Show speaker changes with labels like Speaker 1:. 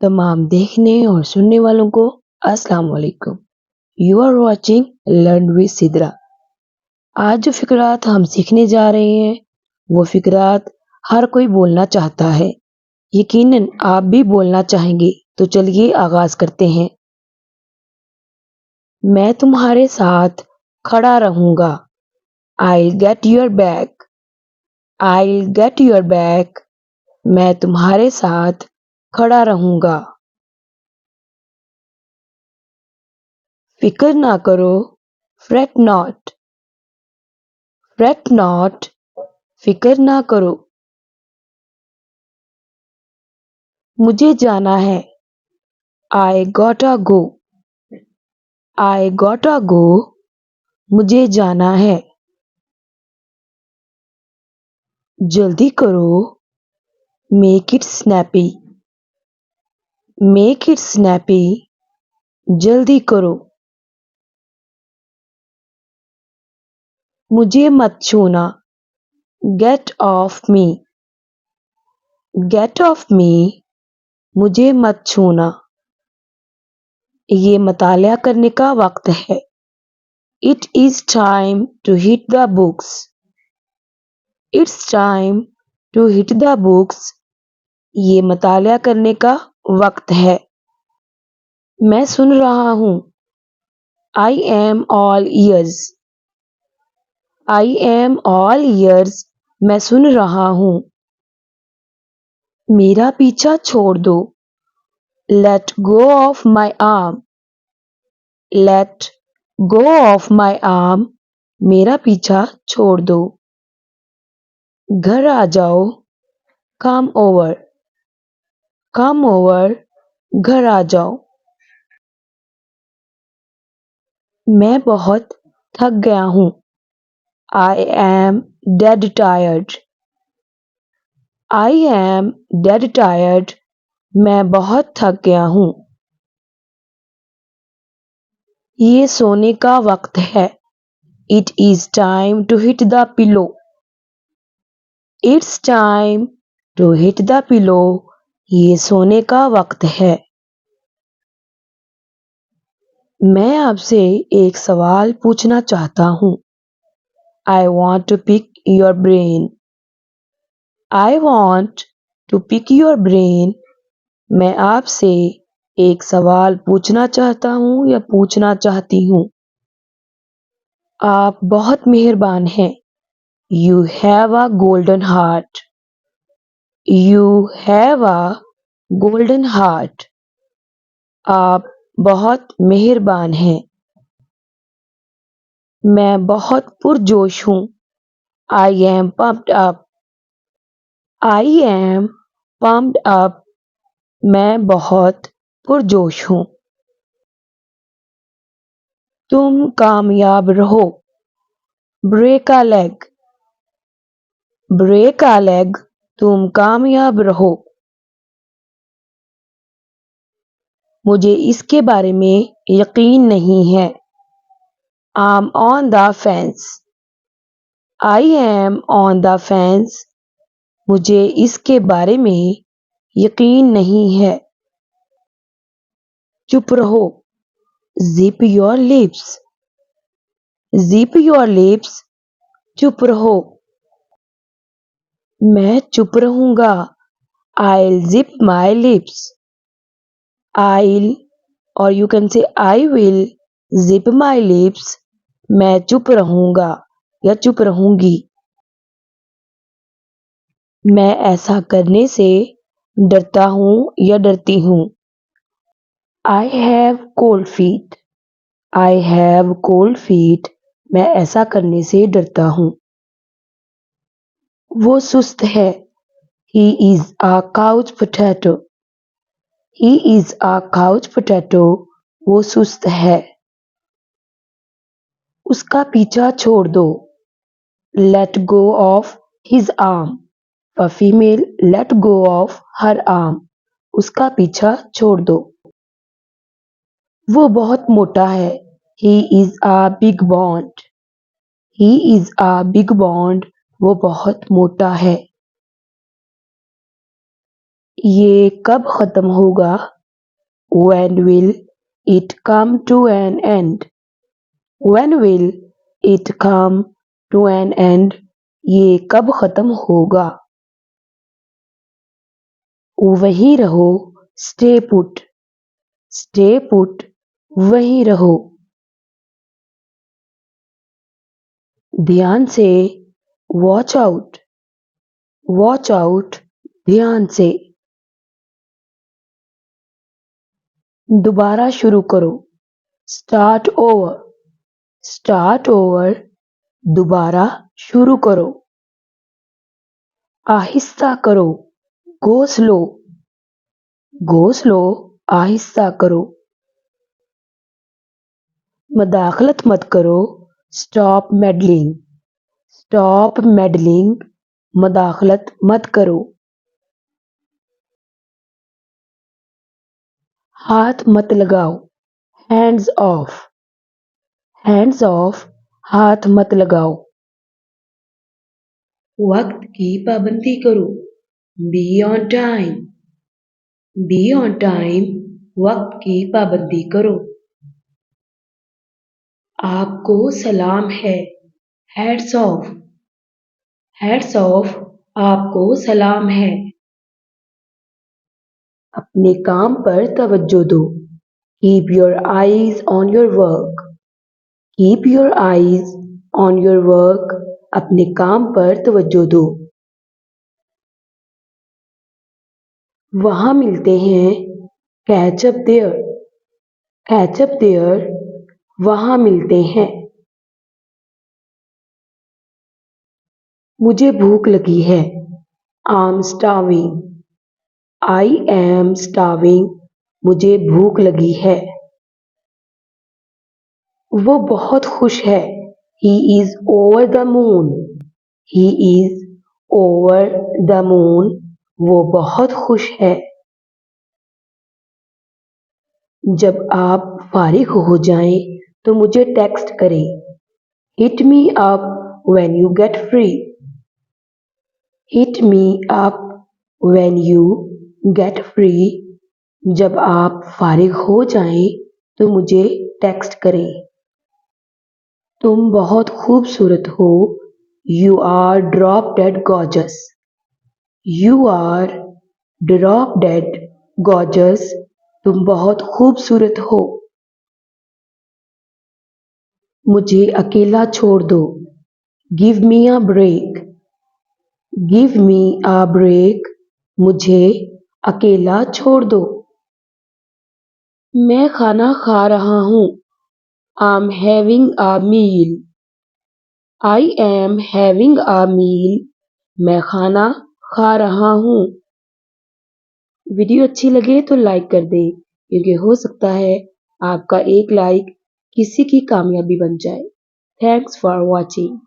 Speaker 1: तमाम देखने और सुनने वालों को अस्सलाम वालेकुम। You are watching learn with Sidra. आज जो फिकरात हम सीखने जा रहे हैं वो फिकरात हर कोई बोलना चाहता है। यकीनन आप भी बोलना चाहेंगे, तो चलिए आगाज करते हैं। मैं तुम्हारे साथ खड़ा रहूंगा। I'll get your back. I'll get your back. मैं तुम्हारे साथ खड़ा रहूंगा। फिक्र ना करो, fret not. Fret not, फिक्र ना करो। मुझे जाना है। I gotta go. I gotta go. मुझे जाना है। जल्दी करो। Make it snappy. Make it snappy. जल्दी करो। मुझे मत छूना। Get off me. Get off me. मुझे मत छूना। ये मतालिया करने का वक्त है। It is time to hit the books. It's time to hit the books. ये मतालिया करने का वक्त है। मैं सुन रहा हूँ। I am all ears. I am all ears. मैं सुन रहा हूँ। मेरा पीछा छोड़ दो। Let go of my arm. Let go of my arm. मेरा पीछा छोड़ दो। घर आ जाओ। Come over. Come over. घर आ जाओ। मैं बहुत थक गया हूँ। I am dead tired. I am dead tired. मैं बहुत थक गया हूँ। ये सोने का वक्त है। It is time to hit the pillow. It's time to hit the pillow. ये सोने का वक्त है। मैं आपसे एक सवाल पूछना चाहता हूँ। I want to pick your brain. I want to pick your brain. मैं आपसे एक सवाल पूछना चाहता हूँ या पूछना चाहती हूँ। आप बहुत मेहरबान हैं। You have a golden heart. You have a golden heart. आप बहुत मेहरबान हैं। मैं बहुत पुरजोश हूँ। I am pumped up. I am pumped up. मैं बहुत पुरजोश हूँ। तुम कामयाब रहो। Break a leg. Break a leg. तुम कामयाब रहो। मुझे इसके बारे में यकीन नहीं है। I'm on the fence. I am on the fence. मुझे इसके बारे में यकीन नहीं है। चुप रहो। Zip your lips. Zip your lips. चुप रहो। मैं चुप रहूंगा। I'll zip my lips. I'll or you can say I will zip my lips. मैं चुप रहूंगा या चुप रहूंगी। मैं ऐसा करने से डरता हूँ या डरती हूँ। I have cold feet. I have cold feet. मैं ऐसा करने से डरता हूँ। वो सुस्त है। He is a couch potato. He is a couch potato. वो सुस्त है। उसका पीछा छोड़ दो। Let go of his arm. A female let go of her arm. उसका पीछा छोड़ दो। वो बहुत मोटा है। He is a big bond. He is a big bond. वो बहुत मोटा है। ये कब खत्म होगा? When will it come to an end? When will it come to an end? ये कब खत्म होगा? वहीं रहो, stay put. Stay put, वहीं रहो। ध्यान से, watch out. Watch out, ध्यान से। दोबारा शुरू करो, start over. Start over, दोबारा शुरू करो। आहिस्ता करो, go slow. Go slow, आहिस्ता करो। मदाखलत मत करो, stop meddling. Stop meddling, मदाखलत मत करो। हाथ मत लगाओ, hands off. Hands off, हाथ मत लगाओ। वक्त की पाबंदी करो, be on time. Be on time, वक्त की पाबंदी करो। आपको सलाम है, hats off. Hats off, आपको सलाम है। अपने काम पर तवज्जो दो, keep your eyes on your work. Keep your eyes on your work, अपने काम पर तवज्जो दो। वहाँ मिलते हैं, catch up there. Catch up there, वहाँ मिलते हैं। मुझे भूख लगी है, I'm starving. I am starving, मुझे भूख लगी है। वो बहुत खुश है, he is over the moon. He is over the moon, वो बहुत खुश है। जब आप फारिग हो जाएं तो मुझे टेक्स्ट करें, hit me up when you get free. Hit me up when you get free. जब आप फारिग हो जाएं तो मुझे टेक्स्ट करें। तुम बहुत खूबसूरत हो, you are drop dead gorgeous. You are drop dead gorgeous, तुम बहुत खूबसूरत हो। मुझे अकेला छोड़ दो, give me a break. Give me a break, मुझे अकेला छोड़ दो। मैं खाना खा रहा हूँ, I'm having a meal. I am having a meal, मैं खाना खा रहा हूँ। वीडियो अच्छी लगे तो लाइक कर दें, क्योंकि हो सकता है आपका एक लाइक किसी की कामयाबी बन जाए। Thanks for watching.